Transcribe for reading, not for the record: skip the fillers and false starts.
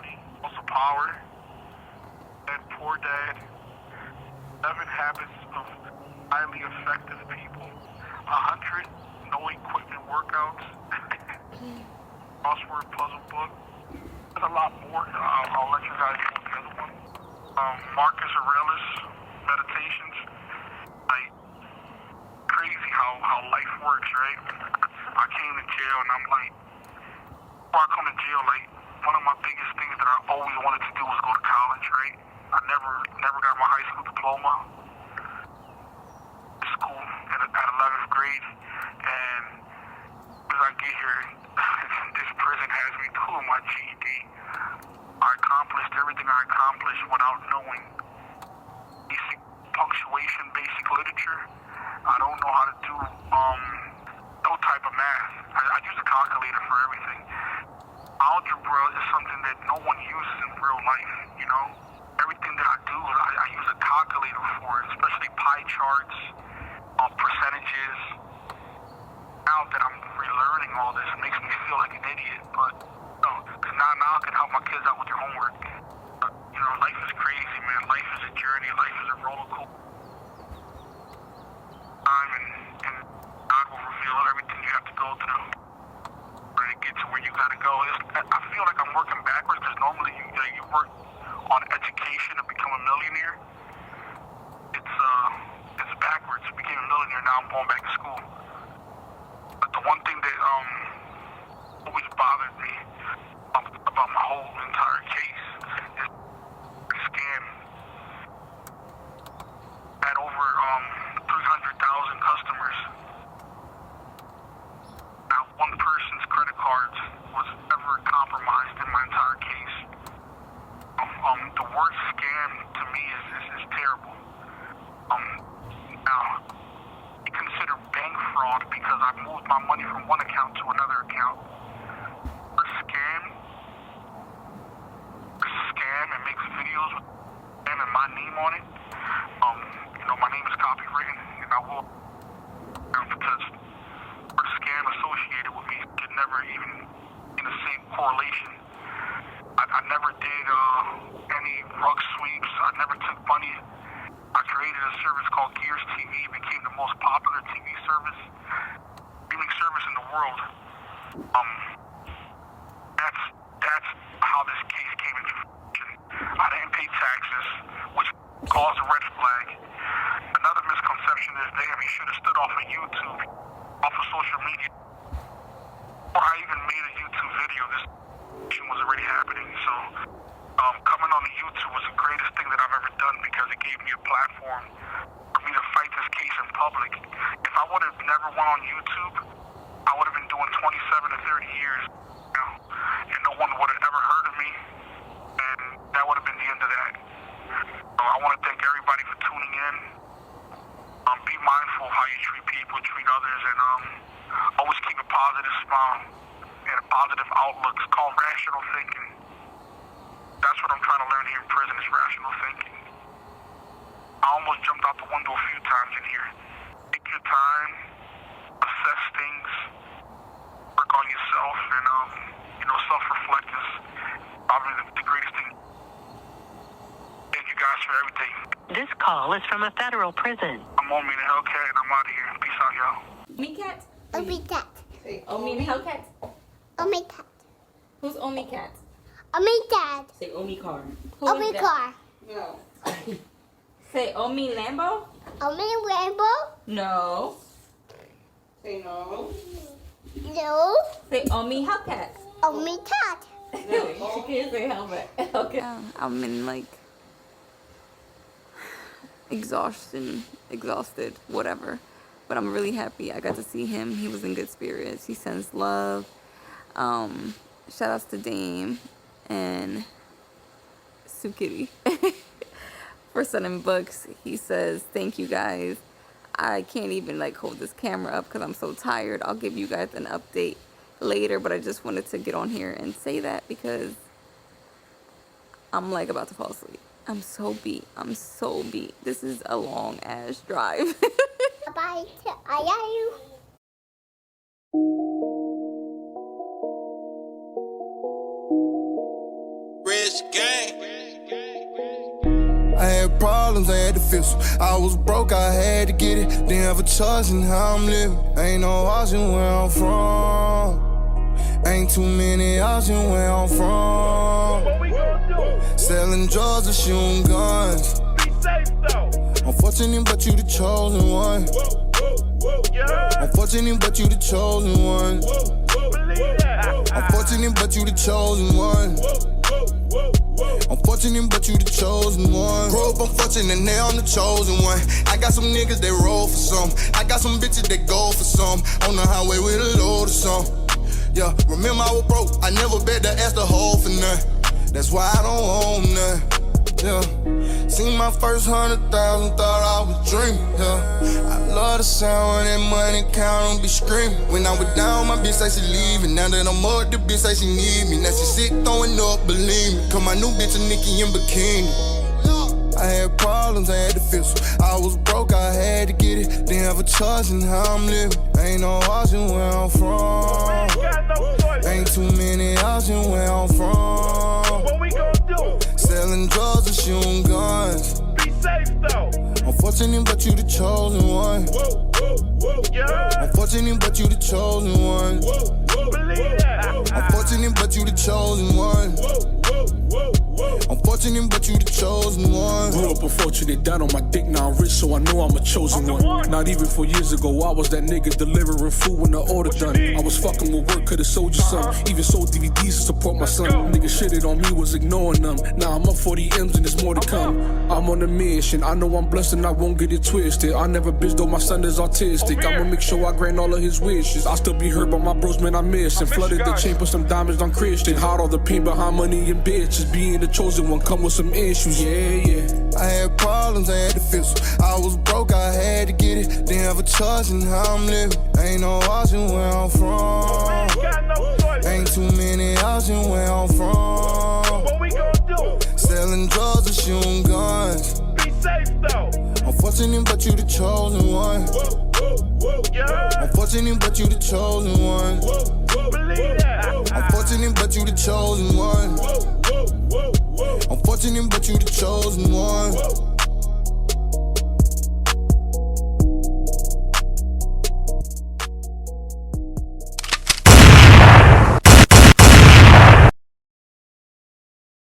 money, loss of power, and poor dad, 7 habits of highly effective people, 100 no equipment workouts, crossword puzzle book. There's a lot more. I'll let you guys know the other one. Marcus Aurelius Meditations. Like, crazy how life works, right? I came to jail and I'm like, before I come to jail, like, one of my biggest things that I always wanted to do was go to college, right? I never got my high school diploma. School at 11th grade, and as I get here, this prison has me doing my GED. I accomplished everything I accomplished without knowing basic punctuation, basic literature. I don't know how to do no type of math. I use a calculator for everything. Algebra is something that no one uses in real life, you know? Everything that I do, I use a calculator for it, especially pie charts, percentages. Now that I'm relearning all this, it makes me feel like an idiot, but no, because now I can help my kids out with their homework. You know, life is crazy, man. Life is a journey. Life is a roller coaster. And God will reveal everything you have to go through to get to where you gotta go. I feel like I'm working backwards because normally you work on education to become a millionaire. It's backwards. I became a millionaire, now I'm going back to school. But the one thing that always bothered me about my whole entire case is the scam. I had over 300,000 customers. Not one person's credit cards was ever compromised in my entire case. The word scam to me is terrible. Now, you consider bank fraud because I moved my money from one account to another account. For scam and makes videos with scam and my name on it. You know, my name is copywritten, and I will, because the scam associated with me could never even in the same correlation. I never did any rug sweeps. I never took money. I created a service called Gears TV. It became the most popular TV service, streaming service in the world. That's how this case came into fruition. I didn't pay taxes, which caused a red flag. Another misconception is, damn, he should have stood off of YouTube, off of social media. Before I even made a YouTube video, this was already happening. So coming on the YouTube was the greatest thing that I've ever done because it gave me a platform for me to fight this case in public. If I would have never went on YouTube, I would have been doing 27 to 30 years now, and no one would have ever heard of me, and that would have been the end of that. So I want to thank everybody for tuning in. Be mindful how you treat people, treat others, and always keep a positive smile and a positive outlook. It's called rational thinking. That's what I'm trying to learn here in prison is rational thinking. I almost jumped out the window a few times in here. Take your time, assess things, work on yourself, and self-reflect is probably the greatest thing. Thank you guys for everything. This call is from a federal prison. I'm Omi the Hellcat, and I'm out of here. Peace out, y'all. Omi Cat? Omi cat. Say Omi the Hellcat? Omi cat. Who's Omi Cat? Omi cat. Say Omi Car. Who Omi is that? car. No. Say Omi Lambo? Omi rainbow. No. Say no. No. Say Omi Hellcat. Omi cat. She can't say helmet. Okay. I'm in like exhausted, whatever. But I'm really happy I got to see him. He was in good spirits. He sends love. Shout outs to Dame and Sue Kitty for sending books. He says, thank you guys. I can't even like hold this camera up because I'm so tired. I'll give you guys an update later, but I just wanted to get on here and say that because I'm like about to fall asleep. I'm so beat. This is a long ass drive. Bye. I love you. Red It's a game. I had problems, I had to fix them. I was broke, I had to get it. Didn't have a choice in how I'm living. Ain't no option where I'm from. Ain't too many options where I'm from. What we gonna do? Selling drugs or shooting guns. Be safe though. Unfortunate, but you the chosen one. Yeah. Unfortunate, but you the chosen one. Believe that. Unfortunate, but you the chosen one. Unfortunate, but you the chosen one. Grew up unfortunate, now I'm the chosen one. I got some niggas that roll for some. I got some bitches that go for some. On the highway with a load of some. Yeah, remember I was broke. I never bet to ask the hoe for none. That's why I don't own none. Yeah, seen my first 100,000, thought I was dreaming. Yeah, I love the sound when that money count and be screaming. When I was down, my bitch say she leaving. Now that I'm up, the bitch say she need me. Now she sick, throwing up, believe me. Cause my new bitch a Nicki in bikini. I had problems, I had to fix them. I was broke, I had to get it. Didn't have a choice in how I'm living. Ain't no option where I'm from. Ain't too many options where I'm from. What we gonna do? Selling drugs and shooting guns. Be safe though. Unfortunate, but you the chosen one. Yeah. Unfortunate, but you the chosen one. Believe that. Unfortunate, but you the chosen one. Unfortunate, but you the chosen one. Grew up unfortunate, down on my dick, now I'm rich, so I know I'm a chosen one. Not even 4 years ago, I was that nigga delivering food when the order done. I was fucking with work, could've sold your son. Even sold DVDs to support my son. Nigga shitted on me, was ignoring them. Now I'm up for the M's and there's more to come. I'm on a mission, I know I'm blessed and I won't get it twisted. I never bitch though my son is autistic. I'ma make sure I grant all of his wishes. I still be hurt by my bros, man, I miss. And flooded the chain, put some diamonds on Christian. Hide all the pain behind money and bitches. Being the chosen one come with some issues, yeah. I had problems, I had to fix them. I was broke, I had to get it. Didn't have a choice in how I'm living. Ain't no option where I'm from. Ain't too many options where I'm from. What we gonna do? Selling drugs and shooting guns. Be safe though. Unfortunate, but you the chosen one. Yeah. Unfortunate, but you the chosen one. Believe that. Unfortunate, but you the chosen one. Unfortunate, but you the chosen one.